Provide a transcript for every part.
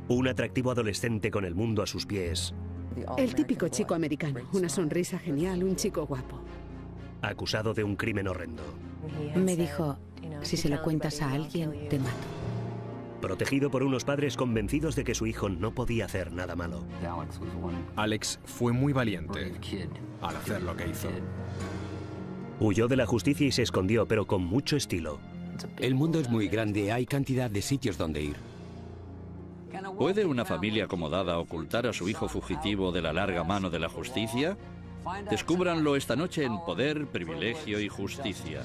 Un atractivo adolescente con el mundo a sus pies. El típico chico americano, una sonrisa genial, un chico guapo. Acusado de un crimen horrendo. Me dijo, si se lo cuentas a alguien, te mato. Protegido por unos padres convencidos de que su hijo no podía hacer nada malo. Alex fue muy valiente al hacer lo que hizo. Huyó de la justicia y se escondió, pero con mucho estilo. El mundo es muy grande, hay cantidad de sitios donde ir. ¿Puede una familia acomodada ocultar a su hijo fugitivo de la larga mano de la justicia? Descúbranlo esta noche en Poder, Privilegio y Justicia.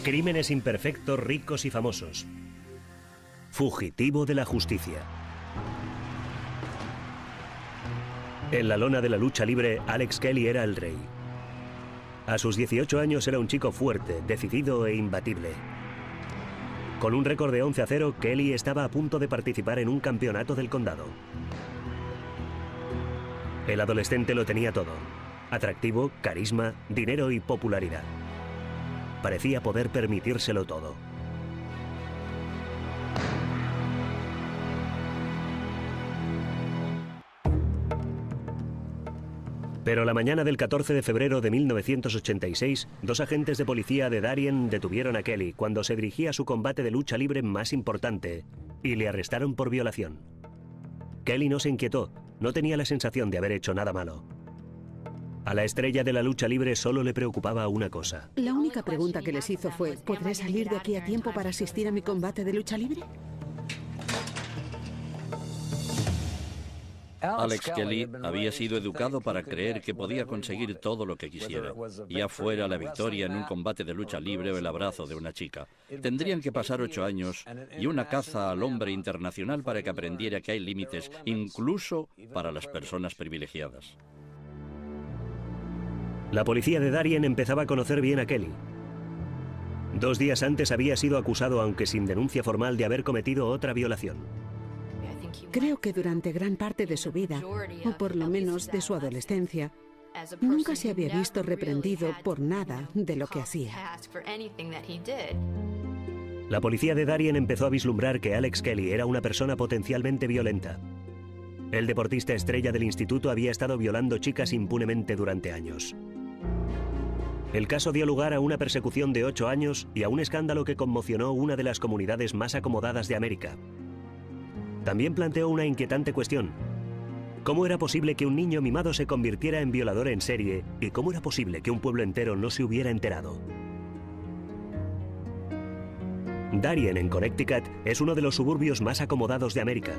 Crímenes imperfectos, ricos y famosos. Fugitivo de la justicia. En la lona de la lucha libre, Alex Kelly era el rey. A sus 18 años era un chico fuerte, decidido e imbatible. Con un récord de 11-0, Kelly estaba a punto de participar en un campeonato del condado. El adolescente lo tenía todo: atractivo, carisma, dinero y popularidad. Parecía poder permitírselo todo. Pero la mañana del 14 de febrero de 1986, dos agentes de policía de Darien detuvieron a Kelly cuando se dirigía a su combate de lucha libre más importante y le arrestaron por violación. Kelly no se inquietó, no tenía la sensación de haber hecho nada malo. A la estrella de la lucha libre solo le preocupaba una cosa. La única pregunta que les hizo fue, ¿podré salir de aquí a tiempo para asistir a mi combate de lucha libre? Alex Kelly había sido educado para creer que podía conseguir todo lo que quisiera, ya fuera la victoria en un combate de lucha libre o el abrazo de una chica. Tendrían que pasar 8 años y una caza al hombre internacional para que aprendiera que hay límites, incluso para las personas privilegiadas. La policía de Darien empezaba a conocer bien a Kelly. 2 días antes había sido acusado, aunque sin denuncia formal, de haber cometido otra violación. Creo que durante gran parte de su vida, o por lo menos de su adolescencia, nunca se había visto reprendido por nada de lo que hacía. La policía de Darien empezó a vislumbrar que Alex Kelly era una persona potencialmente violenta. El deportista estrella del instituto había estado violando chicas impunemente durante años. El caso dio lugar a una persecución de 8 años y a un escándalo que conmocionó una de las comunidades más acomodadas de América. También planteó una inquietante cuestión: ¿cómo era posible que un niño mimado se convirtiera en violador en serie y cómo era posible que un pueblo entero no se hubiera enterado? Darien, en Connecticut, es uno de los suburbios más acomodados de América.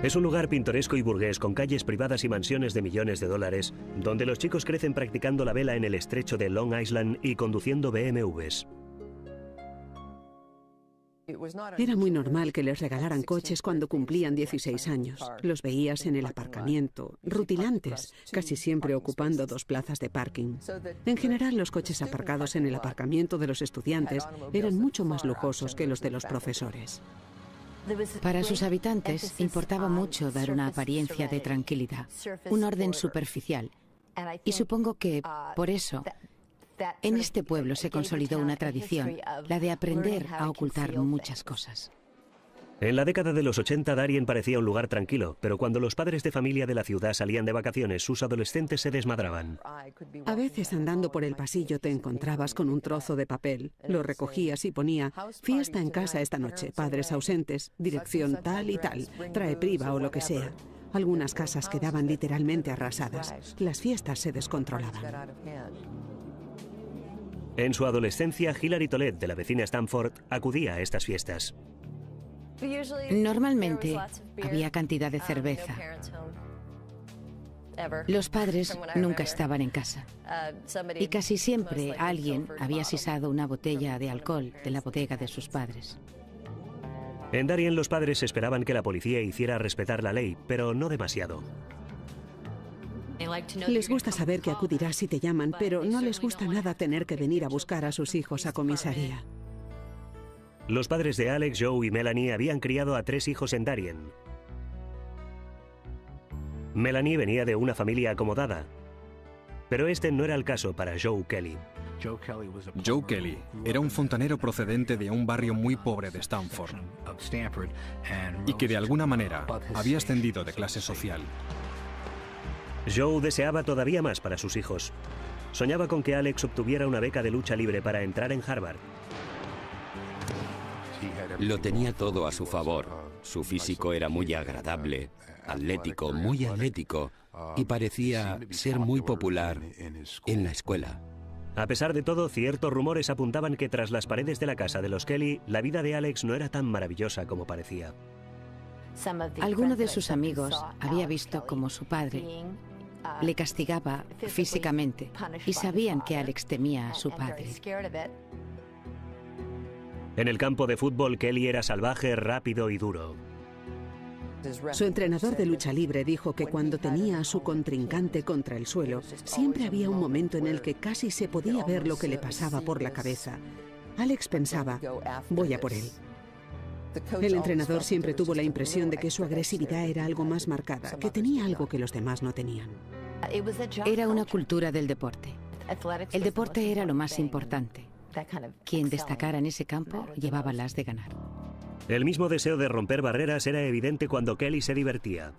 Es un lugar pintoresco y burgués con calles privadas y mansiones de millones de dólares, donde los chicos crecen practicando la vela en el estrecho de Long Island y conduciendo BMWs. Era muy normal que les regalaran coches cuando cumplían 16 años. Los veías en el aparcamiento, rutilantes, casi siempre ocupando 2 plazas de parking. En general, los coches aparcados en el aparcamiento de los estudiantes eran mucho más lujosos que los de los profesores. Para sus habitantes importaba mucho dar una apariencia de tranquilidad, un orden superficial. Y supongo que, por eso, en este pueblo se consolidó una tradición, la de aprender a ocultar muchas cosas. En la década de los 80, Darien parecía un lugar tranquilo, pero cuando los padres de familia de la ciudad salían de vacaciones, sus adolescentes se desmadraban. A veces, andando por el pasillo, te encontrabas con un trozo de papel. Lo recogías y ponía: fiesta en casa esta noche, padres ausentes, dirección tal y tal, trae priva o lo que sea. Algunas casas quedaban literalmente arrasadas. Las fiestas se descontrolaban. En su adolescencia, Hilary Tolet, de la vecina Stanford, acudía a estas fiestas. Normalmente había cantidad de cerveza. Los padres nunca estaban en casa. Y casi siempre alguien había sisado una botella de alcohol de la bodega de sus padres. En Darien los padres esperaban que la policía hiciera respetar la ley, pero no demasiado. Les gusta saber que acudirás si te llaman, pero no les gusta nada tener que venir a buscar a sus hijos a comisaría. Los padres de Alex, Joe y Melanie habían criado a 3 hijos en Darien. Melanie venía de una familia acomodada, pero este no era el caso para Joe Kelly. Joe Kelly era un fontanero procedente de un barrio muy pobre de Stanford y que de alguna manera había ascendido de clase social. Joe deseaba todavía más para sus hijos. Soñaba con que Alex obtuviera una beca de lucha libre para entrar en Harvard. Lo tenía todo a su favor. Su físico era muy agradable, atlético, muy atlético, y parecía ser muy popular en la escuela. A pesar de todo, ciertos rumores apuntaban que tras las paredes de la casa de los Kelly, la vida de Alex no era tan maravillosa como parecía. Alguno de sus amigos había visto cómo su padre le castigaba físicamente y sabían que Alex temía a su padre. En el campo de fútbol, Kelly era salvaje, rápido y duro. Su entrenador de lucha libre dijo que cuando tenía a su contrincante contra el suelo, siempre había un momento en el que casi se podía ver lo que le pasaba por la cabeza. Alex pensaba, voy a por él. El entrenador siempre tuvo la impresión de que su agresividad era algo más marcada, que tenía algo que los demás no tenían. Era una cultura del deporte. El deporte era lo más importante. Quien destacara en ese campo llevaba las de ganar. El mismo deseo de romper barreras era evidente cuando Kelly se divertía.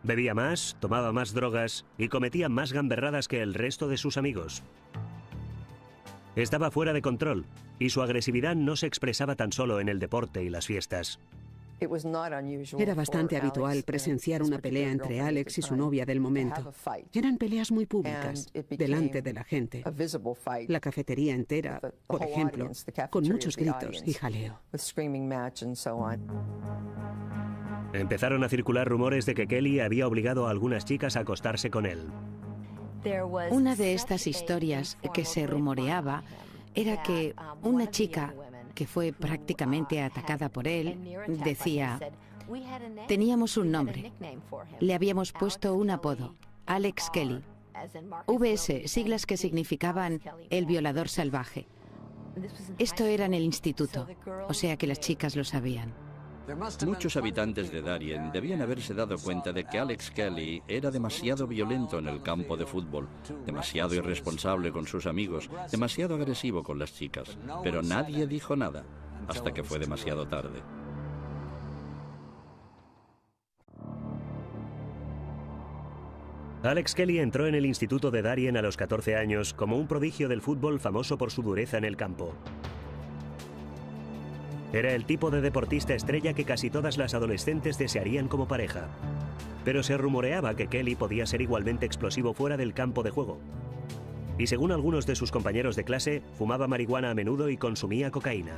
Bebía más, tomaba más drogas y cometía más gamberradas que el resto de sus amigos. Estaba fuera de control y su agresividad no se expresaba tan solo en el deporte y las fiestas. Era bastante habitual presenciar una pelea entre Alex y su novia del momento. Eran peleas muy públicas, delante de la gente. La cafetería entera, por ejemplo, con muchos gritos y jaleo. Empezaron a circular rumores de que Kelly había obligado a algunas chicas a acostarse con él. Una de estas historias que se rumoreaba era que una chica que fue prácticamente atacada por él, decía, teníamos un nombre, le habíamos puesto un apodo, Alex Kelly, VS, siglas que significaban el violador salvaje. Esto era en el instituto, o sea que las chicas lo sabían. Muchos habitantes de Darien debían haberse dado cuenta de que Alex Kelly era demasiado violento en el campo de fútbol, demasiado irresponsable con sus amigos, demasiado agresivo con las chicas, pero nadie dijo nada, hasta que fue demasiado tarde. Alex Kelly entró en el instituto de Darien a los 14 años como un prodigio del fútbol famoso por su dureza en el campo. Era el tipo de deportista estrella que casi todas las adolescentes desearían como pareja. Pero se rumoreaba que Kelly podía ser igualmente explosivo fuera del campo de juego. Y según algunos de sus compañeros de clase, fumaba marihuana a menudo y consumía cocaína.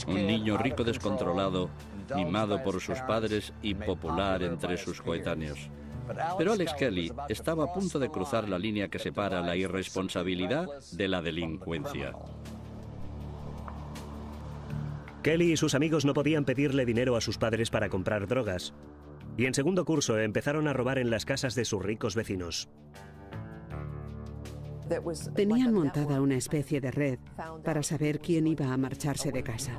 Un niño rico descontrolado, mimado por sus padres y popular entre sus coetáneos. Pero Alex Kelly estaba a punto de cruzar la línea que separa la irresponsabilidad de la delincuencia. Kelly y sus amigos no podían pedirle dinero a sus padres para comprar drogas. Y en segundo curso empezaron a robar en las casas de sus ricos vecinos. Tenían montada una especie de red para saber quién iba a marcharse de casa.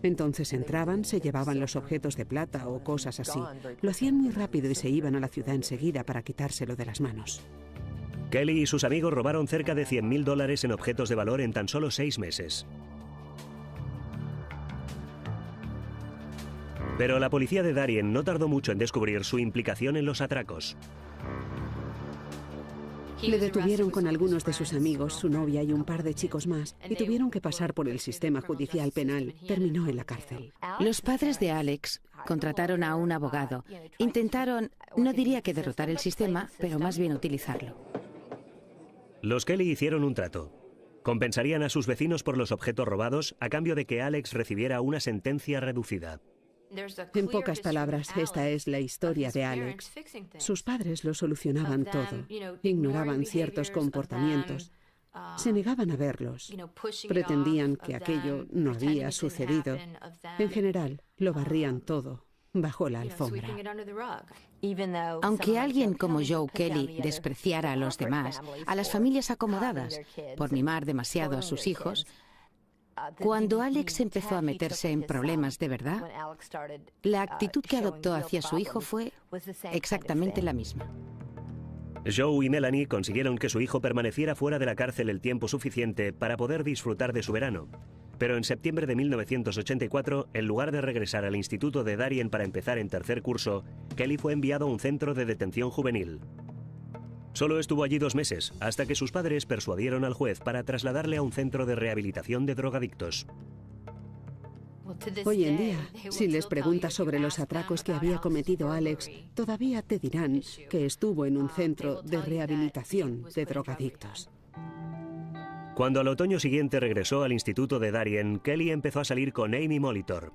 Entonces entraban, se llevaban los objetos de plata o cosas así. Lo hacían muy rápido y se iban a la ciudad enseguida para quitárselo de las manos. Kelly y sus amigos robaron cerca de $100.000 en objetos de valor en tan solo 6 meses. Pero la policía de Darien no tardó mucho en descubrir su implicación en los atracos. Le detuvieron con algunos de sus amigos, su novia y un par de chicos más, y tuvieron que pasar por el sistema judicial penal. Terminó en la cárcel. Los padres de Alex contrataron a un abogado. Intentaron, no diría que derrotar el sistema, pero más bien utilizarlo. Los Kelly hicieron un trato. Compensarían a sus vecinos por los objetos robados a cambio de que Alex recibiera una sentencia reducida. En pocas palabras, esta es la historia de Alex. Sus padres lo solucionaban todo. Ignoraban ciertos comportamientos. Se negaban a verlos. Pretendían que aquello no había sucedido. En general, lo barrían todo bajo la alfombra. Aunque alguien como Joe Kelly despreciara a los demás, a las familias acomodadas, por mimar demasiado a sus hijos, Cuando Alex empezó a meterse en problemas de verdad, la actitud que adoptó hacia su hijo fue exactamente la misma. Joe y Melanie consiguieron que su hijo permaneciera fuera de la cárcel el tiempo suficiente para poder disfrutar de su verano. Pero en septiembre de 1984, en lugar de regresar al instituto de Darien para empezar en tercer curso, Kelly fue enviado a un centro de detención juvenil. Solo estuvo allí 2 meses, hasta que sus padres persuadieron al juez para trasladarle a un centro de rehabilitación de drogadictos. Hoy en día, si les preguntas sobre los atracos que había cometido Alex, todavía te dirán que estuvo en un centro de rehabilitación de drogadictos. Cuando al otoño siguiente regresó al instituto de Darien, Kelly empezó a salir con Amy Molitor.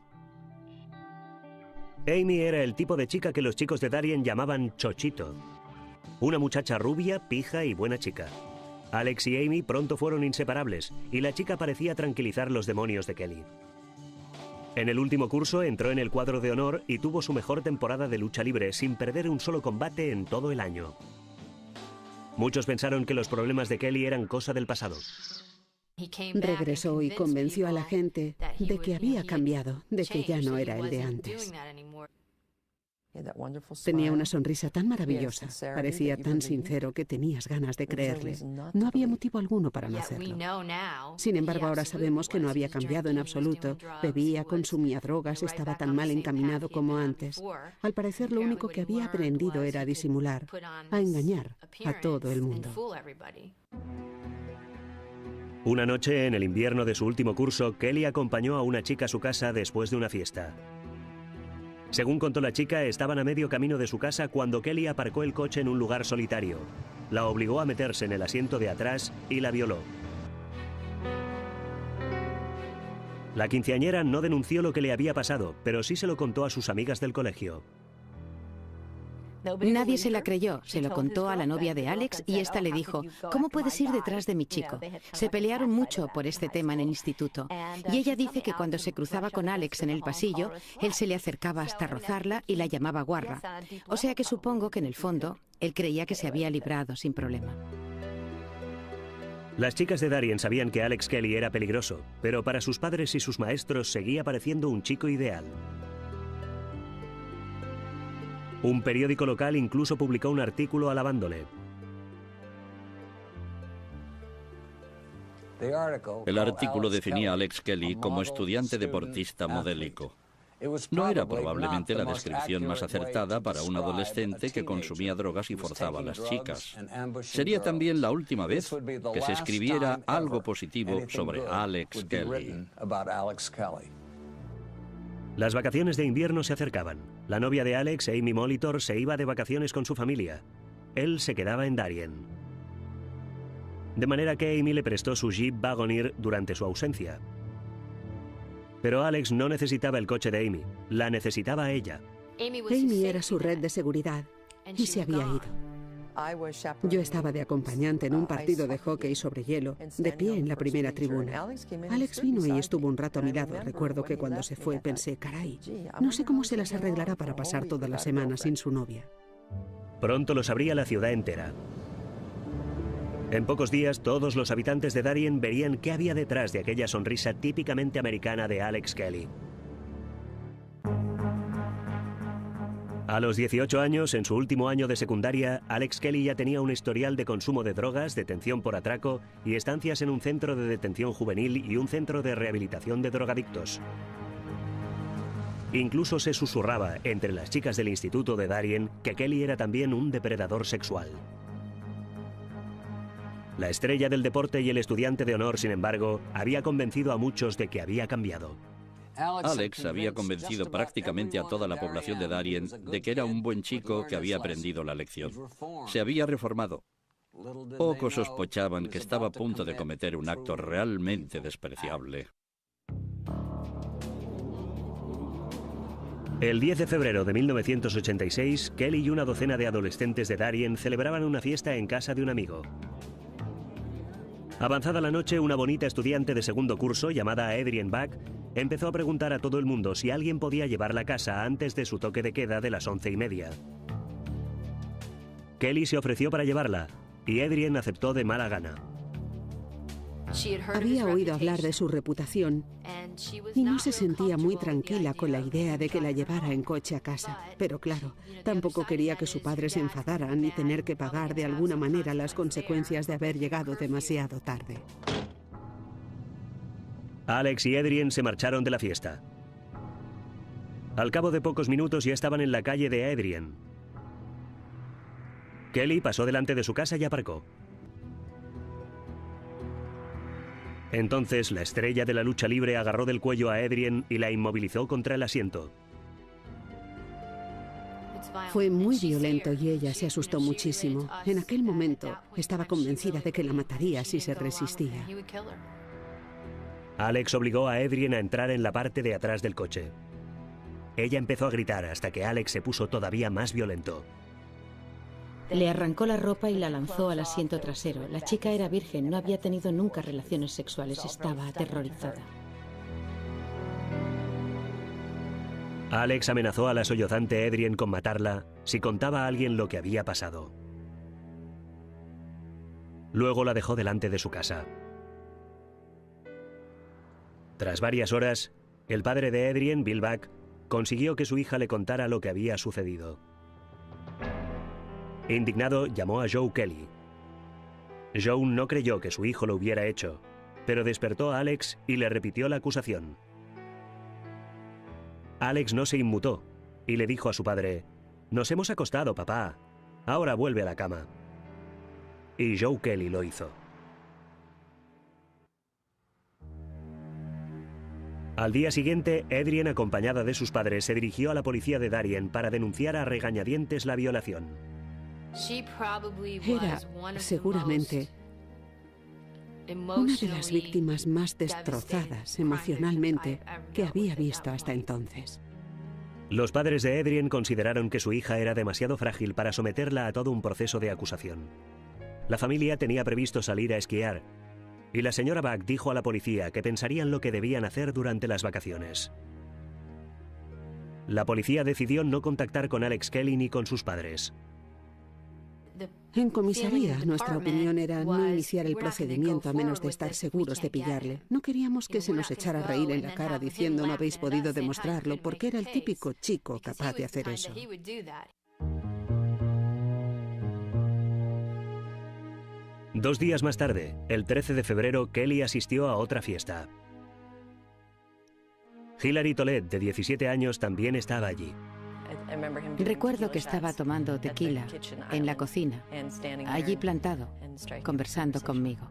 Amy era el tipo de chica que los chicos de Darien llamaban chochito. Una muchacha rubia, pija y buena chica. Alex y Amy pronto fueron inseparables, y la chica parecía tranquilizar los demonios de Kelly. En el último curso entró en el cuadro de honor y tuvo su mejor temporada de lucha libre sin perder un solo combate en todo el año. Muchos pensaron que los problemas de Kelly eran cosa del pasado. Regresó y convenció a la gente de que había cambiado, de que ya no era el de antes. Tenía una sonrisa tan maravillosa, parecía tan sincero que tenías ganas de creerle. No había motivo alguno para no hacerlo. Sin embargo, ahora sabemos que no había cambiado en absoluto. Bebía, consumía drogas, estaba tan mal encaminado como antes. Al parecer, lo único que había aprendido era a disimular, a engañar a todo el mundo. Una noche, en el invierno de su último curso, Kelly acompañó a una chica a su casa después de una fiesta. Según contó la chica, estaban a medio camino de su casa cuando Kelly aparcó el coche en un lugar solitario. La obligó a meterse en el asiento de atrás y la violó. La quinceañera no denunció lo que le había pasado, pero sí se lo contó a sus amigas del colegio. Nadie se la creyó, se lo contó a la novia de Alex y esta le dijo: ¿cómo puedes ir detrás de mi chico? Se pelearon mucho por este tema en el instituto y ella dice que cuando se cruzaba con Alex en el pasillo, él se le acercaba hasta rozarla y la llamaba guarra. O sea que supongo que en el fondo, él creía que se había librado sin problema. Las chicas de Darien sabían que Alex Kelly era peligroso, pero para sus padres y sus maestros seguía pareciendo un chico ideal. Un periódico local incluso publicó un artículo alabándole. El artículo definía a Alex Kelly como estudiante deportista modélico. No era probablemente la descripción más acertada para un adolescente que consumía drogas y forzaba a las chicas. Sería también la última vez que se escribiera algo positivo sobre Alex Kelly. Las vacaciones de invierno se acercaban. La novia de Alex, Amy Molitor, se iba de vacaciones con su familia. Él se quedaba en Darien. De manera que Amy le prestó su Jeep Wagoneer durante su ausencia. Pero Alex no necesitaba el coche de Amy, la necesitaba a ella. Amy era su red de seguridad y se había ido. Yo estaba de acompañante en un partido de hockey sobre hielo, de pie en la primera tribuna. Alex vino y estuvo un rato a mi lado. Recuerdo que cuando se fue pensé, caray, no sé cómo se las arreglará para pasar toda la semana sin su novia. Pronto lo sabría la ciudad entera. En pocos días, todos los habitantes de Darien verían qué había detrás de aquella sonrisa típicamente americana de Alex Kelly. A los 18 años, en su último año de secundaria, Alex Kelly ya tenía un historial de consumo de drogas, detención por atraco y estancias en un centro de detención juvenil y un centro de rehabilitación de drogadictos. Incluso se susurraba entre las chicas del instituto de Darien que Kelly era también un depredador sexual. La estrella del deporte y el estudiante de honor, sin embargo, había convencido a muchos de que había cambiado. Alex había convencido prácticamente a toda la población de Darien de que era un buen chico que había aprendido la lección. Se había reformado. Pocos sospechaban que estaba a punto de cometer un acto realmente despreciable. El 10 de febrero de 1986, Kelly y una docena de adolescentes de Darien celebraban una fiesta en casa de un amigo. Avanzada la noche, una bonita estudiante de segundo curso, llamada Adrienne Bach, empezó a preguntar a todo el mundo si alguien podía llevarla a casa antes de su toque de queda de las 11:30. Kelly se ofreció para llevarla, y Adrienne aceptó de mala gana. Había oído hablar de su reputación y no se sentía muy tranquila con la idea de que la llevara en coche a casa. Pero claro, tampoco quería que su padre se enfadara ni tener que pagar de alguna manera las consecuencias de haber llegado demasiado tarde. Alex y Adrian se marcharon de la fiesta. Al cabo de pocos minutos ya estaban en la calle de Adrian. Kelly pasó delante de su casa y aparcó. Entonces, la estrella de la lucha libre agarró del cuello a Adrian y la inmovilizó contra el asiento. Fue muy violento y ella se asustó muchísimo. En aquel momento, estaba convencida de que la mataría si se resistía. Alex obligó a Adrian a entrar en la parte de atrás del coche. Ella empezó a gritar hasta que Alex se puso todavía más violento. Le arrancó la ropa y la lanzó al asiento trasero. La chica era virgen, no había tenido nunca relaciones sexuales, estaba aterrorizada. Alex amenazó a la sollozante Adrian con matarla si contaba a alguien lo que había pasado. Luego la dejó delante de su casa. Tras varias horas, el padre de Adrian, Bill Buck, consiguió que su hija le contara lo que había sucedido. Indignado, llamó a Joe Kelly. Joe no creyó que su hijo lo hubiera hecho, pero despertó a Alex y le repitió la acusación. Alex no se inmutó y le dijo a su padre: «Nos hemos acostado, papá. Ahora vuelve a la cama». Y Joe Kelly lo hizo. Al día siguiente, Adrian, acompañada de sus padres, se dirigió a la policía de Darien para denunciar a regañadientes la violación. Era, seguramente, una de las víctimas más destrozadas emocionalmente que había visto hasta entonces. Los padres de Adrian consideraron que su hija era demasiado frágil para someterla a todo un proceso de acusación. La familia tenía previsto salir a esquiar, y la señora Buck dijo a la policía que pensarían lo que debían hacer durante las vacaciones. La policía decidió no contactar con Alex Kelly ni con sus padres. En comisaría, nuestra opinión era no iniciar el procedimiento a menos de estar seguros de pillarle. No queríamos que se nos echara a reír en la cara diciendo no habéis podido demostrarlo, porque era el típico chico capaz de hacer eso. Dos días más tarde, el 13 de febrero, Kelly asistió a otra fiesta. Hilary Tolet, de 17 años, también estaba allí. Recuerdo que estaba tomando tequila en la cocina, allí plantado, conversando conmigo.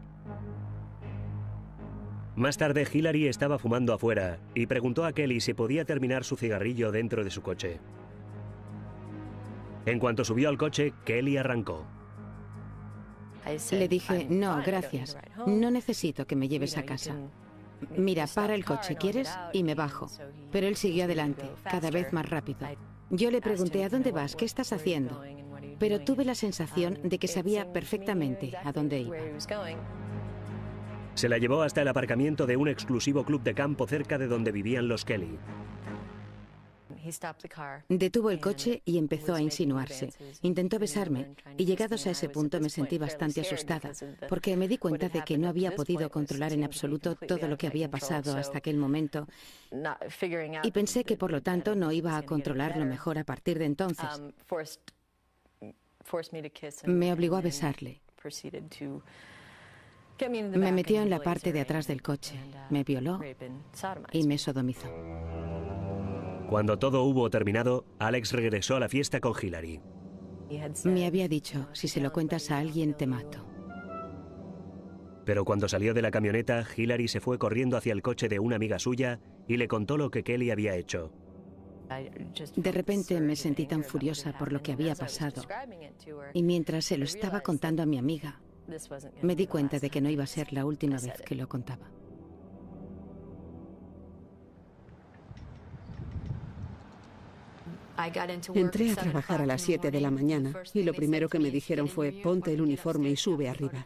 Más tarde, Hilary estaba fumando afuera y preguntó a Kelly si podía terminar su cigarrillo dentro de su coche. En cuanto subió al coche, Kelly arrancó. Le dije: no, gracias, no necesito que me lleves a casa. Mira, para el coche, ¿quieres? Y me bajo. Pero él siguió adelante, cada vez más rápido. Yo le pregunté: ¿a dónde vas? ¿Qué estás haciendo? Pero tuve la sensación de que sabía perfectamente a dónde iba. Se la llevó hasta el aparcamiento de un exclusivo club de campo cerca de donde vivían los Kelly. Detuvo el coche y empezó a insinuarse. Intentó besarme y, llegados a ese punto, me sentí bastante asustada, porque me di cuenta de que no había podido controlar en absoluto todo lo que había pasado hasta aquel momento, y pensé que, por lo tanto, no iba a controlarlo mejor a partir de entonces. Me obligó a besarle. Me metió en la parte de atrás del coche, me violó y me sodomizó. Cuando todo hubo terminado, Alex regresó a la fiesta con Hilary. Me había dicho: si se lo cuentas a alguien, te mato. Pero cuando salió de la camioneta, Hilary se fue corriendo hacia el coche de una amiga suya y le contó lo que Kelly había hecho. De repente me sentí tan furiosa por lo que había pasado, y mientras se lo estaba contando a mi amiga, me di cuenta de que no iba a ser la última vez que lo contaba. Entré a trabajar a las 7 de la mañana y lo primero que me dijeron fue: ponte el uniforme y sube arriba.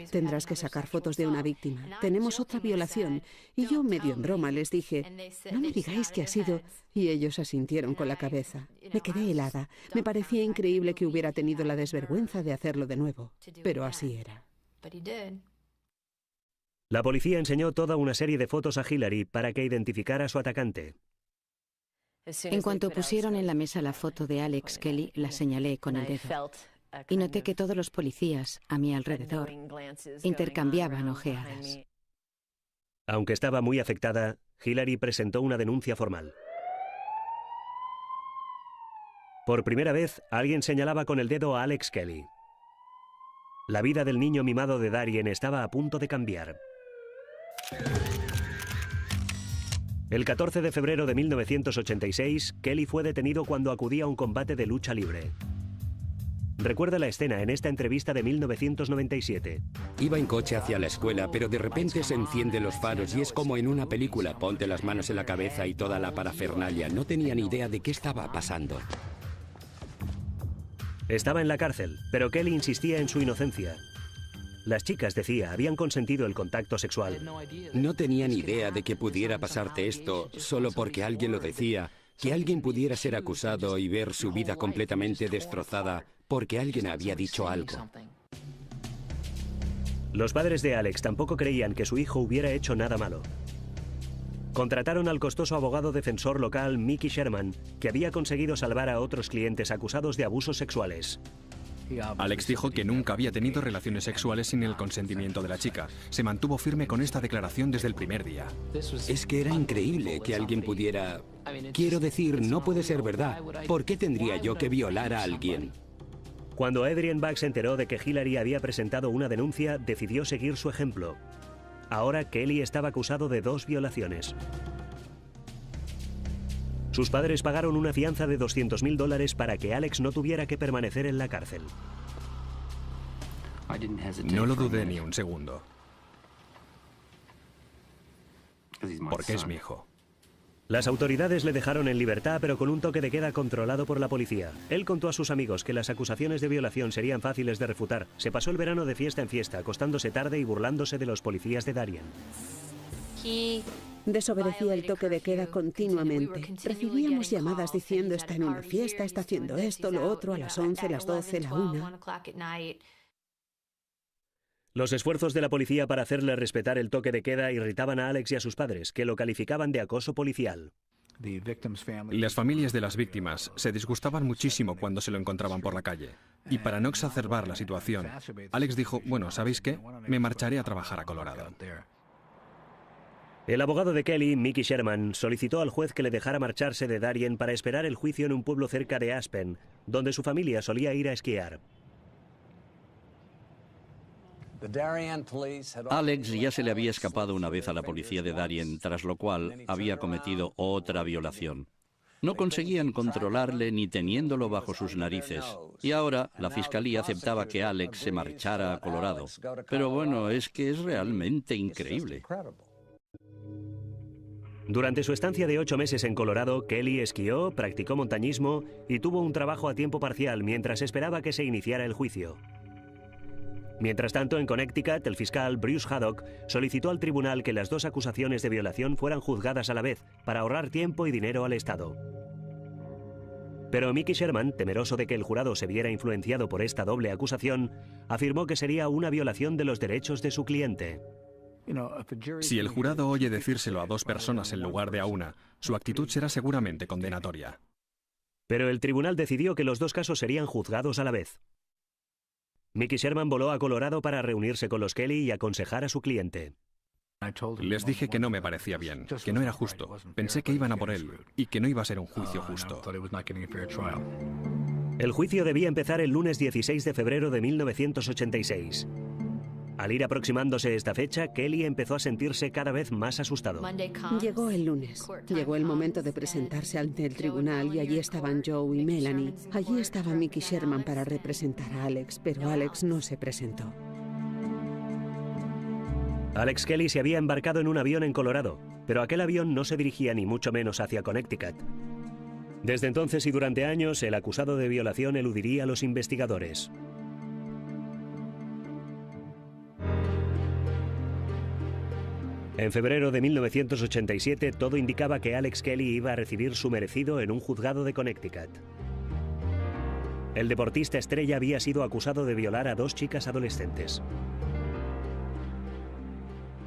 Tendrás que sacar fotos de una víctima. Tenemos otra violación. Y yo, medio en broma, les dije: no me digáis qué ha sido. Y ellos asintieron con la cabeza. Me quedé helada. Me parecía increíble que hubiera tenido la desvergüenza de hacerlo de nuevo. Pero así era. La policía enseñó toda una serie de fotos a Hillary para que identificara a su atacante. En cuanto pusieron en la mesa la foto de Alex Kelly, la señalé con el dedo. Y noté que todos los policías a mi alrededor intercambiaban ojeadas. Aunque estaba muy afectada, Hillary presentó una denuncia formal. Por primera vez, alguien señalaba con el dedo a Alex Kelly. La vida del niño mimado de Darien estaba a punto de cambiar. El 14 de febrero de 1986, Kelly fue detenido cuando acudía a un combate de lucha libre. Recuerda la escena en esta entrevista de 1997. Iba en coche hacia la escuela, pero de repente se encienden los faros y es como en una película. Ponte las manos en la cabeza y toda la parafernalia. No tenía ni idea de qué estaba pasando. Estaba en la cárcel, pero Kelly insistía en su inocencia. Las chicas, decía, habían consentido el contacto sexual. No tenía ni idea de que pudiera pasarte esto solo porque alguien lo decía, que alguien pudiera ser acusado y ver su vida completamente destrozada porque alguien había dicho algo. Los padres de Alex tampoco creían que su hijo hubiera hecho nada malo. Contrataron al costoso abogado defensor local Mickey Sherman, que había conseguido salvar a otros clientes acusados de abusos sexuales. Alex dijo que nunca había tenido relaciones sexuales sin el consentimiento de la chica. Se mantuvo firme con esta declaración desde el primer día. Es que era increíble que alguien pudiera... Quiero decir, no puede ser verdad. ¿Por qué tendría yo que violar a alguien? Cuando Adrienne Bach se enteró de que Hillary había presentado una denuncia, decidió seguir su ejemplo. Ahora Kelly estaba acusado de 2 violaciones. Sus padres pagaron una fianza de $200.000 para que Alex no tuviera que permanecer en la cárcel. No lo dudé ni un segundo. Porque es mi hijo. Las autoridades le dejaron en libertad, pero con un toque de queda controlado por la policía. Él contó a sus amigos que las acusaciones de violación serían fáciles de refutar. Se pasó el verano de fiesta en fiesta, acostándose tarde y burlándose de los policías de Darien. Desobedecía el toque de queda continuamente. Recibíamos llamadas diciendo está en una fiesta, está haciendo esto, lo otro, a las 11, las 12, la 1. Los esfuerzos de la policía para hacerle respetar el toque de queda irritaban a Alex y a sus padres, que lo calificaban de acoso policial. Las familias de las víctimas se disgustaban muchísimo cuando se lo encontraban por la calle. Y para no exacerbar la situación, Alex dijo, bueno, ¿sabéis qué? Me marcharé a trabajar a Colorado. El abogado de Kelly, Mickey Sherman, solicitó al juez que le dejara marcharse de Darien para esperar el juicio en un pueblo cerca de Aspen, donde su familia solía ir a esquiar. Alex ya se le había escapado una vez a la policía de Darien, tras lo cual había cometido otra violación. No conseguían controlarle ni teniéndolo bajo sus narices. Y ahora la fiscalía aceptaba que Alex se marchara a Colorado. Pero bueno, es que es realmente increíble. Durante su estancia de 8 meses en Colorado, Kelly esquió, practicó montañismo y tuvo un trabajo a tiempo parcial mientras esperaba que se iniciara el juicio. Mientras tanto, en Connecticut, el fiscal Bruce Haddock solicitó al tribunal que las 2 acusaciones de violación fueran juzgadas a la vez, para ahorrar tiempo y dinero al Estado. Pero Mickey Sherman, temeroso de que el jurado se viera influenciado por esta doble acusación, afirmó que sería una violación de los derechos de su cliente. Si el jurado oye decírselo a 2 personas en lugar de a una, su actitud será seguramente condenatoria. Pero el tribunal decidió que los 2 casos serían juzgados a la vez. Mickey Sherman voló a Colorado para reunirse con los Kelly y aconsejar a su cliente. Les dije que no me parecía bien, que no era justo. Pensé que iban a por él y que no iba a ser un juicio justo. El juicio debía empezar el lunes 16 de febrero de 1986. Al ir aproximándose esta fecha, Kelly empezó a sentirse cada vez más asustado. Llegó el lunes. Llegó el momento de presentarse ante el tribunal y allí estaban Joe y Melanie. Allí estaba Mickey Sherman para representar a Alex, pero Alex no se presentó. Alex Kelly se había embarcado en un avión en Colorado, pero aquel avión no se dirigía ni mucho menos hacia Connecticut. Desde entonces y durante años, el acusado de violación eludiría a los investigadores. En febrero de 1987, todo indicaba que Alex Kelly iba a recibir su merecido en un juzgado de Connecticut. El deportista estrella había sido acusado de violar a 2 chicas adolescentes.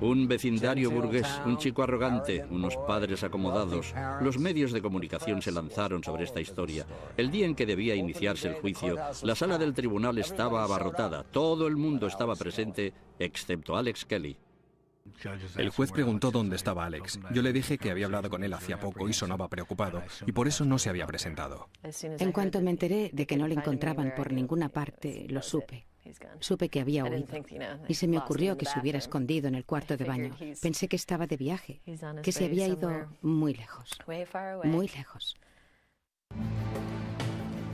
Un vecindario burgués, un chico arrogante, unos padres acomodados. Los medios de comunicación se lanzaron sobre esta historia. El día en que debía iniciarse el juicio, la sala del tribunal estaba abarrotada. Todo el mundo estaba presente, excepto Alex Kelly. El juez preguntó dónde estaba Alex. Yo le dije que había hablado con él hacía poco y sonaba preocupado, y por eso no se había presentado. En cuanto me enteré de que no le encontraban por ninguna parte, lo supe. Supe que había huido. Y se me ocurrió que se hubiera escondido en el cuarto de baño. Pensé que estaba de viaje, que se había ido muy lejos. Muy lejos.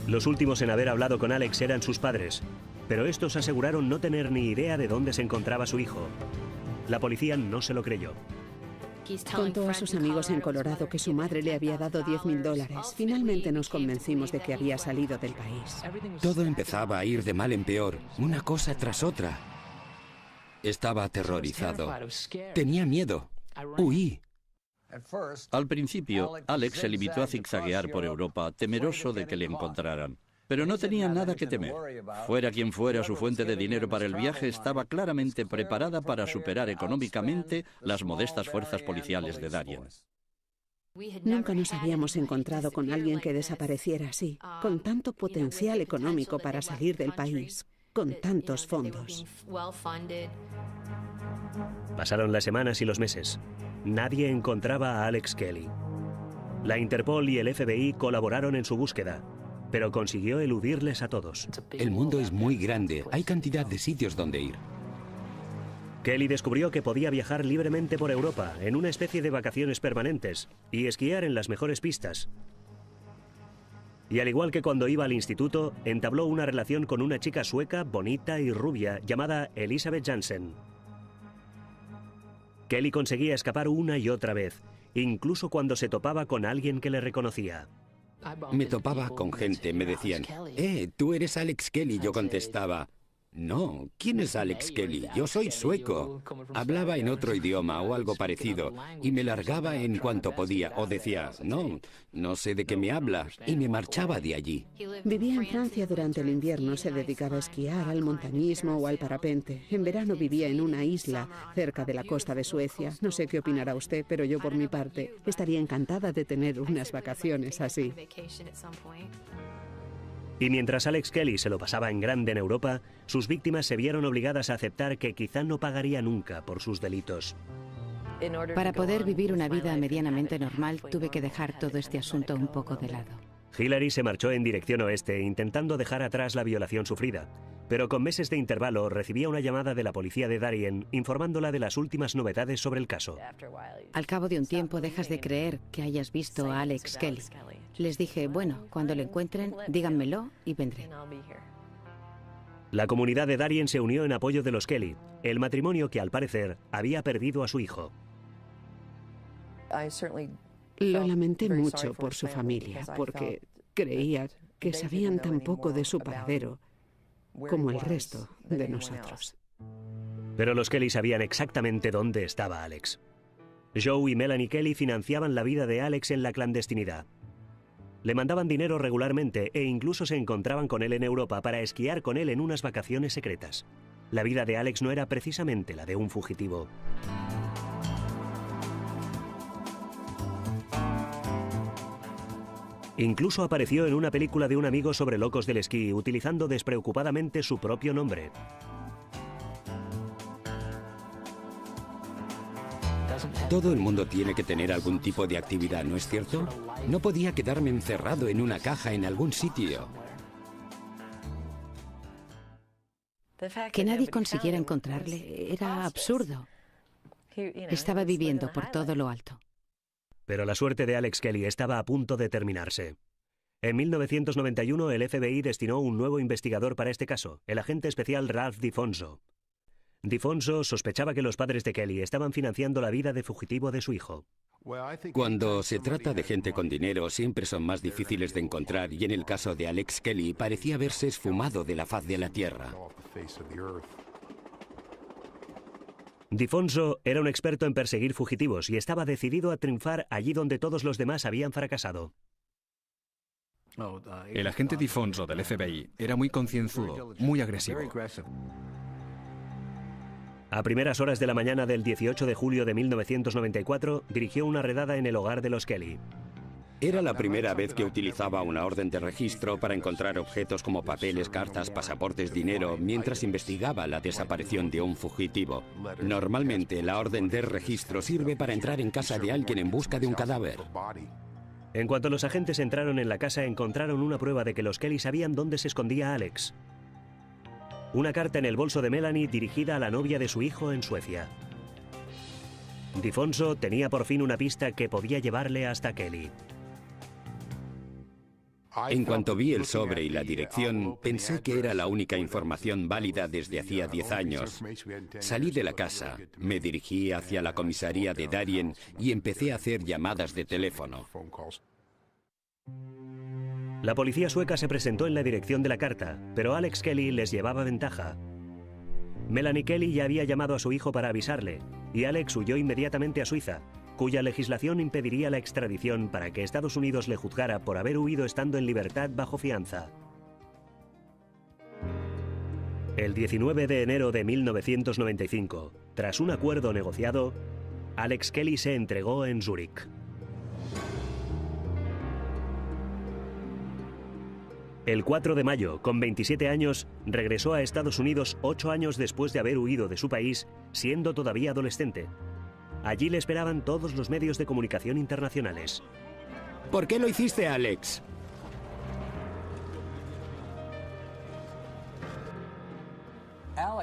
Los últimos en haber hablado con Alex eran sus padres, pero estos aseguraron no tener ni idea de dónde se encontraba su hijo. La policía no se lo creyó. Contó a sus amigos en Colorado que su madre le había dado $10,000. Finalmente nos convencimos de que había salido del país. Todo empezaba a ir de mal en peor, una cosa tras otra. Estaba aterrorizado. Tenía miedo. Huí. Al principio, Alex se limitó a zigzaguear por Europa, temeroso de que le encontraran. Pero no tenía nada que temer. Fuera quien fuera su fuente de dinero para el viaje, estaba claramente preparada para superar económicamente las modestas fuerzas policiales de Darien. Nunca nos habíamos encontrado con alguien que desapareciera así, con tanto potencial económico para salir del país, con tantos fondos. Pasaron las semanas y los meses. Nadie encontraba a Alex Kelly. La Interpol y el FBI colaboraron en su búsqueda, pero consiguió eludirles a todos. El mundo es muy grande, hay cantidad de sitios donde ir. Kelly descubrió que podía viajar libremente por Europa, en una especie de vacaciones permanentes, y esquiar en las mejores pistas. Y al igual que cuando iba al instituto, entabló una relación con una chica sueca, bonita y rubia, llamada Elisabeth Jansen. Kelly conseguía escapar una y otra vez, incluso cuando se topaba con alguien que le reconocía. Me topaba con gente, me decían, tú eres Alex Kelly. Yo contestaba, no, ¿quién es Alex Kelly? Yo soy sueco. Hablaba en otro idioma o algo parecido y me largaba en cuanto podía o decía, no sé de qué me habla y me marchaba de allí. Vivía en Francia durante el invierno, se dedicaba a esquiar, al montañismo o al parapente. En verano vivía en una isla cerca de la costa de Suecia. No sé qué opinará usted, pero yo por mi parte estaría encantada de tener unas vacaciones así. Y mientras Alex Kelly se lo pasaba en grande en Europa, sus víctimas se vieron obligadas a aceptar que quizá no pagaría nunca por sus delitos. Para poder vivir una vida medianamente normal, tuve que dejar todo este asunto un poco de lado. Hillary se marchó en dirección oeste, intentando dejar atrás la violación sufrida. Pero con meses de intervalo recibía una llamada de la policía de Darien informándola de las últimas novedades sobre el caso. Al cabo de un tiempo dejas de creer que hayas visto a Alex Kelly. Les dije, bueno, cuando le encuentren, díganmelo y vendré. La comunidad de Darien se unió en apoyo de los Kelly, el matrimonio que al parecer había perdido a su hijo. Lo lamenté mucho por su familia, porque creía que sabían tan poco de su paradero como el resto de nosotros. Pero los Kelly sabían exactamente dónde estaba Alex. Joe y Melanie Kelly financiaban la vida de Alex en la clandestinidad. Le mandaban dinero regularmente e incluso se encontraban con él en Europa para esquiar con él en unas vacaciones secretas. La vida de Alex no era precisamente la de un fugitivo. Incluso apareció en una película de un amigo sobre locos del esquí, utilizando despreocupadamente su propio nombre. Todo el mundo tiene que tener algún tipo de actividad, ¿no es cierto? No podía quedarme encerrado en una caja en algún sitio. Que nadie consiguiera encontrarle era absurdo. Estaba viviendo por todo lo alto. Pero la suerte de Alex Kelly estaba a punto de terminarse. En 1991 el FBI destinó un nuevo investigador para este caso, el agente especial Ralph DiFonso. DiFonso sospechaba que los padres de Kelly estaban financiando la vida de fugitivo de su hijo. Cuando se trata de gente con dinero, siempre son más difíciles de encontrar y en el caso de Alex Kelly parecía haberse esfumado de la faz de la tierra. DiFonso era un experto en perseguir fugitivos y estaba decidido a triunfar allí donde todos los demás habían fracasado. El agente DiFonso del FBI era muy concienzudo, muy agresivo. A primeras horas de la mañana del 18 de julio de 1994, dirigió una redada en el hogar de los Kelly. Era la primera vez que utilizaba una orden de registro para encontrar objetos como papeles, cartas, pasaportes, dinero, mientras investigaba la desaparición de un fugitivo. Normalmente, la orden de registro sirve para entrar en casa de alguien en busca de un cadáver. En cuanto los agentes entraron en la casa, encontraron una prueba de que los Kelly sabían dónde se escondía Alex. Una carta en el bolso de Melanie dirigida a la novia de su hijo en Suecia. Difonso tenía por fin una pista que podía llevarle hasta Kelly. En cuanto vi el sobre y la dirección, pensé que era la única información válida desde hacía 10 años. Salí de la casa, me dirigí hacia la comisaría de Darien y empecé a hacer llamadas de teléfono. La policía sueca se presentó en la dirección de la carta, pero Alex Kelly les llevaba ventaja. Melanie Kelly ya había llamado a su hijo para avisarle, y Alex huyó inmediatamente a Suiza, cuya legislación impediría la extradición para que Estados Unidos le juzgara por haber huido estando en libertad bajo fianza. El 19 de enero de 1995, tras un acuerdo negociado, Alex Kelly se entregó en Zúrich. El 4 de mayo, con 27 años, regresó a Estados Unidos 8 años después de haber huido de su país, siendo todavía adolescente. Allí le esperaban todos los medios de comunicación internacionales. ¿Por qué lo hiciste, Alex?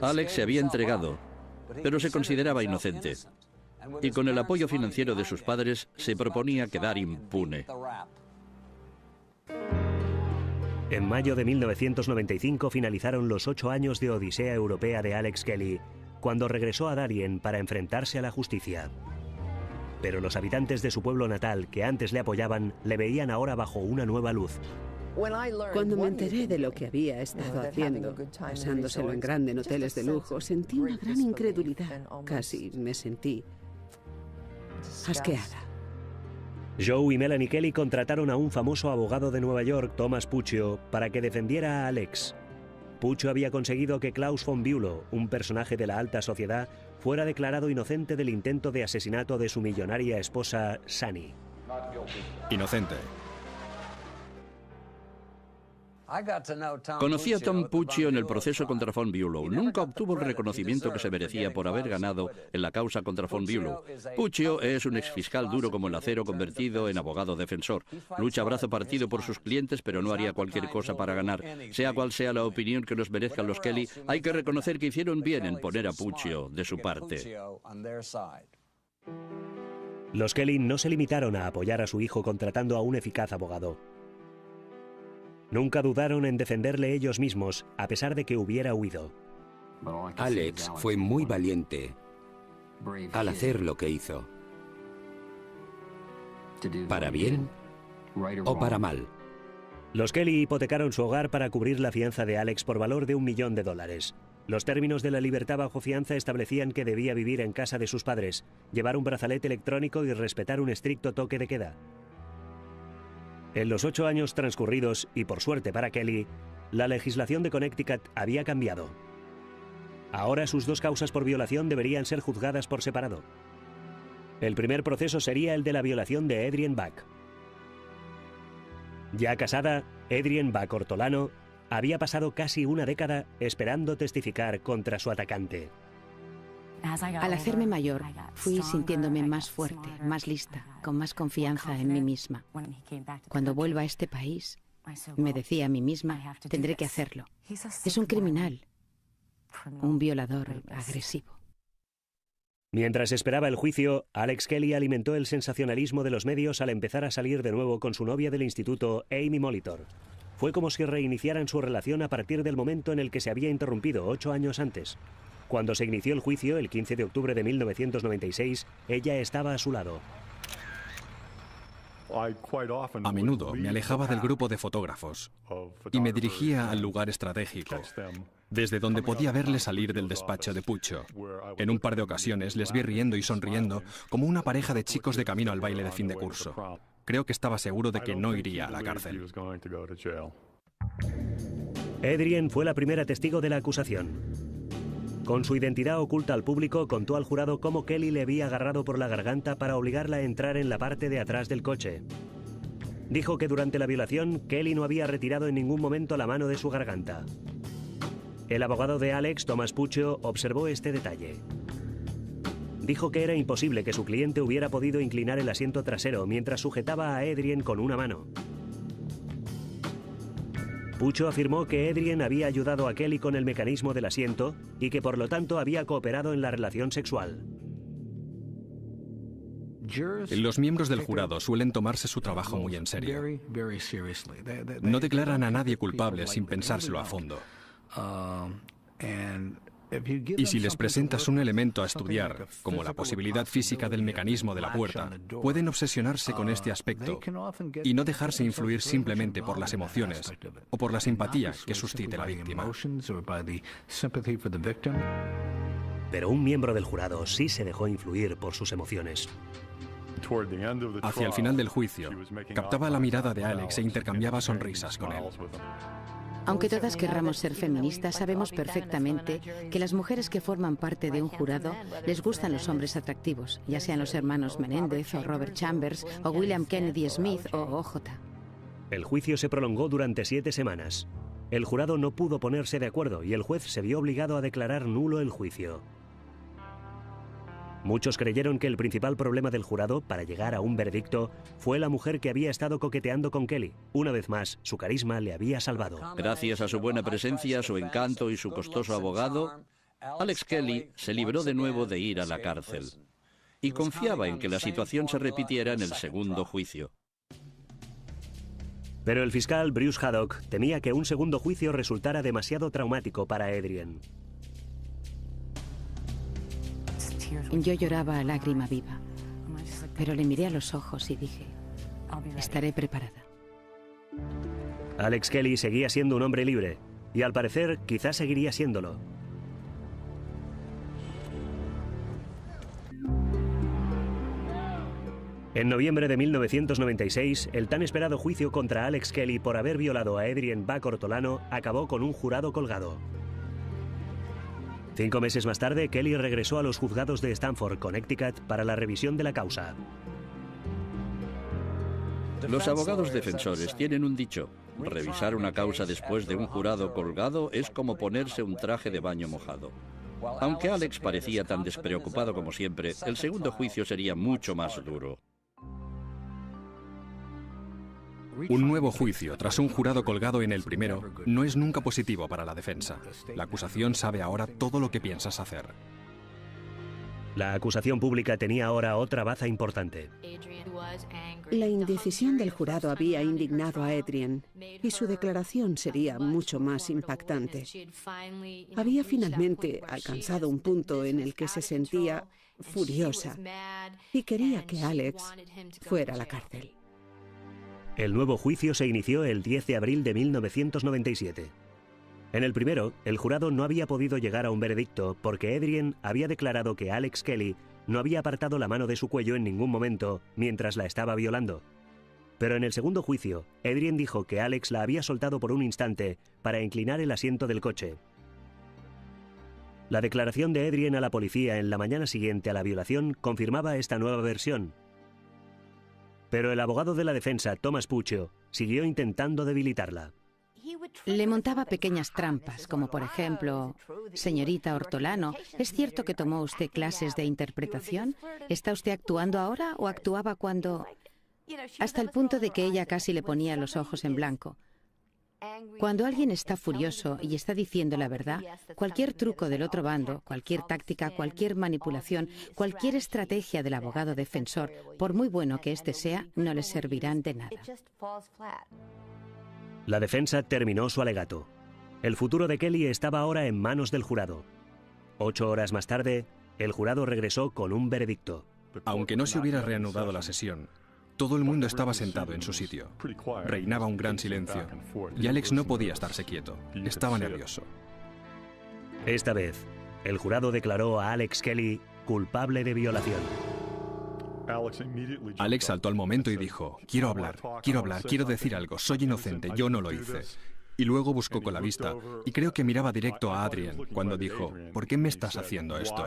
Alex se había entregado, pero se consideraba inocente. Y con el apoyo financiero de sus padres, se proponía quedar impune. En mayo de 1995 finalizaron los 8 años de odisea europea de Alex Kelly, cuando regresó a Darien para enfrentarse a la justicia. Pero los habitantes de su pueblo natal, que antes le apoyaban, le veían ahora bajo una nueva luz. Cuando me enteré de lo que había estado haciendo, pasándoselo en grande en hoteles de lujo, sentí una gran incredulidad. Casi me sentí asqueada. Joe y Melanie Kelly contrataron a un famoso abogado de Nueva York, Thomas Puccio, para que defendiera a Alex. Puccio había conseguido que Klaus von Bülow, un personaje de la alta sociedad, fuera declarado inocente del intento de asesinato de su millonaria esposa, Sunny. Inocente. Conocí a Tom Puccio en el proceso contra von Bülow. Nunca obtuvo el reconocimiento que se merecía por haber ganado en la causa contra von Bülow. Puccio es un exfiscal duro como el acero convertido en abogado defensor. Lucha a brazo partido por sus clientes, pero no haría cualquier cosa para ganar. Sea cual sea la opinión que nos merezcan los Kelly, hay que reconocer que hicieron bien en poner a Puccio de su parte. Los Kelly no se limitaron a apoyar a su hijo contratando a un eficaz abogado. Nunca dudaron en defenderle ellos mismos, a pesar de que hubiera huido. Alex fue muy valiente al hacer lo que hizo. ¿Para bien o para mal? Los Kelly hipotecaron su hogar para cubrir la fianza de Alex por valor de $1 millón. Los términos de la libertad bajo fianza establecían que debía vivir en casa de sus padres, llevar un brazalete electrónico y respetar un estricto toque de queda. En los 8 años transcurridos, y por suerte para Kelly, la legislación de Connecticut había cambiado. Ahora sus 2 causas por violación deberían ser juzgadas por separado. El primer proceso sería el de la violación de Adrienne Bach. Ya casada, Adrienne Bach Ortolano había pasado casi una década esperando testificar contra su atacante. Al hacerme mayor, fui sintiéndome más fuerte, más lista, con más confianza en mí misma. Cuando vuelva a este país, me decía a mí misma, tendré que hacerlo. Es un criminal, un violador agresivo. Mientras esperaba el juicio, Alex Kelly alimentó el sensacionalismo de los medios al empezar a salir de nuevo con su novia del instituto, Amy Molitor. Fue como si reiniciaran su relación a partir del momento en el que se había interrumpido 8 años antes. Cuando se inició el juicio, el 15 de octubre de 1996, ella estaba a su lado. A menudo me alejaba del grupo de fotógrafos y me dirigía al lugar estratégico, desde donde podía verles salir del despacho de Puccio. En un par de ocasiones les vi riendo y sonriendo como una pareja de chicos de camino al baile de fin de curso. Creo que estaba seguro de que no iría a la cárcel. Adrienne fue la primera testigo de la acusación. Con su identidad oculta al público, contó al jurado cómo Kelly le había agarrado por la garganta para obligarla a entrar en la parte de atrás del coche. Dijo que durante la violación, Kelly no había retirado en ningún momento la mano de su garganta. El abogado de Alex, Thomas Puccio, observó este detalle. Dijo que era imposible que su cliente hubiera podido inclinar el asiento trasero mientras sujetaba a Adrienne con una mano. Puccio afirmó que Adrienne había ayudado a Kelly con el mecanismo del asiento y que por lo tanto había cooperado en la relación sexual. Los miembros del jurado suelen tomarse su trabajo muy en serio. No declaran a nadie culpable sin pensárselo a fondo. Y si les presentas un elemento a estudiar, como la posibilidad física del mecanismo de la puerta, pueden obsesionarse con este aspecto y no dejarse influir simplemente por las emociones o por la simpatía que suscite la víctima. Pero un miembro del jurado sí se dejó influir por sus emociones. Hacia el final del juicio, captaba la mirada de Alex e intercambiaba sonrisas con él. Aunque todas querramos ser feministas, sabemos perfectamente que las mujeres que forman parte de un jurado les gustan los hombres atractivos, ya sean los hermanos Menéndez o Robert Chambers o William Kennedy Smith o OJ. El juicio se prolongó durante 7 semanas. El jurado no pudo ponerse de acuerdo y el juez se vio obligado a declarar nulo el juicio. Muchos creyeron que el principal problema del jurado para llegar a un veredicto fue la mujer que había estado coqueteando con Kelly. Una vez más, su carisma le había salvado. Gracias a su buena presencia, su encanto y su costoso abogado, Alex Kelly se libró de nuevo de ir a la cárcel. Y confiaba en que la situación se repitiera en el segundo juicio. Pero el fiscal Bruce Haddock temía que un segundo juicio resultara demasiado traumático para Adrienne. Yo lloraba a lágrima viva, pero le miré a los ojos y dije, estaré preparada. Alex Kelly seguía siendo un hombre libre, y al parecer quizás seguiría siéndolo. En noviembre de 1996, el tan esperado juicio contra Alex Kelly por haber violado a Adrienne Bach Ortolano acabó con un jurado colgado. 5 meses más tarde, Kelly regresó a los juzgados de Stamford, Connecticut, para la revisión de la causa. Los abogados defensores tienen un dicho: revisar una causa después de un jurado colgado es como ponerse un traje de baño mojado. Aunque Alex parecía tan despreocupado como siempre, el segundo juicio sería mucho más duro. Un nuevo juicio tras un jurado colgado en el primero no es nunca positivo para la defensa. La acusación sabe ahora todo lo que piensas hacer. La acusación pública tenía ahora otra baza importante. La indecisión del jurado había indignado a Adrienne y su declaración sería mucho más impactante. Había finalmente alcanzado un punto en el que se sentía furiosa y quería que Alex fuera a la cárcel. El nuevo juicio se inició el 10 de abril de 1997. En el primero, el jurado no había podido llegar a un veredicto porque Adrienne había declarado que Alex Kelly no había apartado la mano de su cuello en ningún momento mientras la estaba violando. Pero en el segundo juicio, Adrienne dijo que Alex la había soltado por un instante para inclinar el asiento del coche. La declaración de Adrienne a la policía en la mañana siguiente a la violación confirmaba esta nueva versión. Pero el abogado de la defensa, Thomas Puccio, siguió intentando debilitarla. Le montaba pequeñas trampas, como por ejemplo, señorita Ortolano, ¿es cierto que tomó usted clases de interpretación? ¿Está usted actuando ahora o actuaba cuando...? Hasta el punto de que ella casi le ponía los ojos en blanco. Cuando alguien está furioso y está diciendo la verdad, cualquier truco del otro bando, cualquier táctica, cualquier manipulación, cualquier estrategia del abogado defensor, por muy bueno que éste sea, no le servirán de nada. La defensa terminó su alegato. El futuro de Kelly estaba ahora en manos del jurado. 8 horas más tarde, el jurado regresó con un veredicto. Aunque no se hubiera reanudado la sesión, todo el mundo estaba sentado en su sitio. Reinaba un gran silencio y Alex no podía estarse quieto. Estaba nervioso. Esta vez, el jurado declaró a Alex Kelly culpable de violación. Alex saltó al momento y dijo, quiero hablar, quiero decir algo, soy inocente, yo no lo hice. Y luego buscó con la vista, y creo que miraba directo a Adrien cuando dijo, ¿por qué me estás haciendo esto?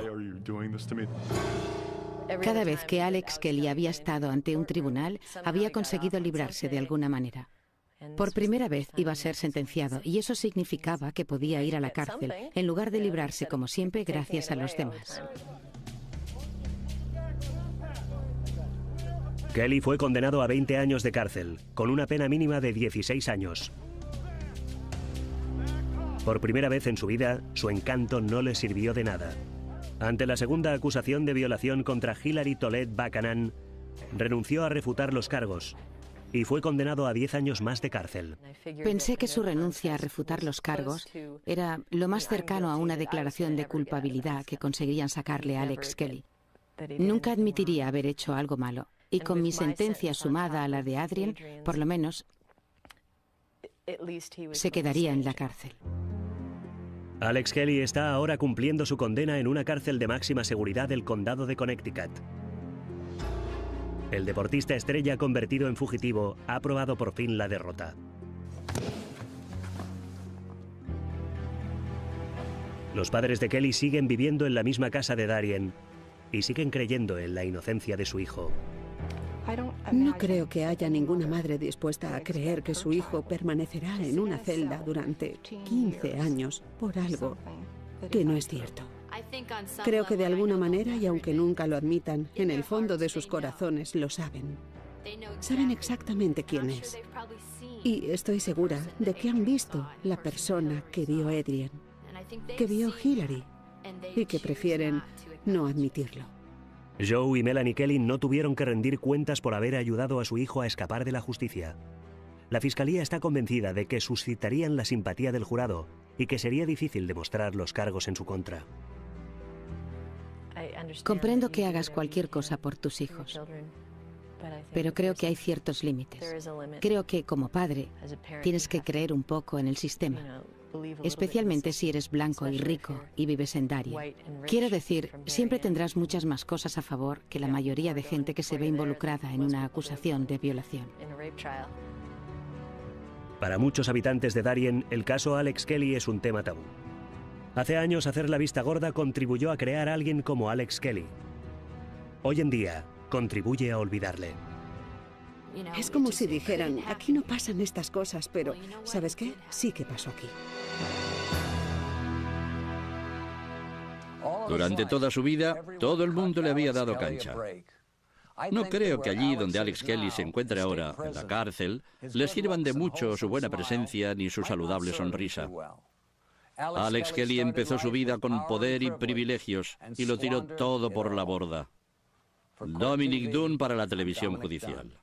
Cada vez que Alex Kelly había estado ante un tribunal, había conseguido librarse de alguna manera. Por primera vez iba a ser sentenciado, y eso significaba que podía ir a la cárcel, en lugar de librarse como siempre gracias a los demás. Kelly fue condenado a 20 años de cárcel, con una pena mínima de 16 años. Por primera vez en su vida, su encanto no le sirvió de nada. Ante la segunda acusación de violación contra Hilary Tolet Buchanan, renunció a refutar los cargos y fue condenado a 10 años más de cárcel. Pensé que su renuncia a refutar los cargos era lo más cercano a una declaración de culpabilidad que conseguirían sacarle a Alex Kelly. Nunca admitiría haber hecho algo malo, y con mi sentencia sumada a la de Adrien, por lo menos, se quedaría en la cárcel. Alex Kelly está ahora cumpliendo su condena en una cárcel de máxima seguridad del condado de Connecticut. El deportista estrella convertido en fugitivo ha probado por fin la derrota. Los padres de Kelly siguen viviendo en la misma casa de Darien y siguen creyendo en la inocencia de su hijo. No creo que haya ninguna madre dispuesta a creer que su hijo permanecerá en una celda durante 15 años por algo que no es cierto. Creo que de alguna manera, y aunque nunca lo admitan, en el fondo de sus corazones lo saben. Saben exactamente quién es. Y estoy segura de que han visto la persona que vio Adrien, que vio Hilary, y que prefieren no admitirlo. Joe y Melanie Kelly no tuvieron que rendir cuentas por haber ayudado a su hijo a escapar de la justicia. La fiscalía está convencida de que suscitarían la simpatía del jurado y que sería difícil demostrar los cargos en su contra. Comprendo que hagas cualquier cosa por tus hijos, pero creo que hay ciertos límites. Creo que, como padre, tienes que creer un poco en el sistema, especialmente si eres blanco y rico y vives en Darien. Quiero decir, siempre tendrás muchas más cosas a favor que la mayoría de gente que se ve involucrada en una acusación de violación. Para muchos habitantes de Darien, el caso Alex Kelly es un tema tabú. Hace años hacer la vista gorda contribuyó a crear a alguien como Alex Kelly. Hoy en día, contribuye a olvidarle. Es como si dijeran, aquí no pasan estas cosas, pero ¿sabes qué? Sí que pasó aquí. Durante toda su vida, todo el mundo le había dado cancha. No creo que allí donde Alex Kelly se encuentre ahora, en la cárcel, le sirvan de mucho su buena presencia ni su saludable sonrisa. Alex Kelly empezó su vida con poder y privilegios y lo tiró todo por la borda. Dominic Dunne para la televisión judicial.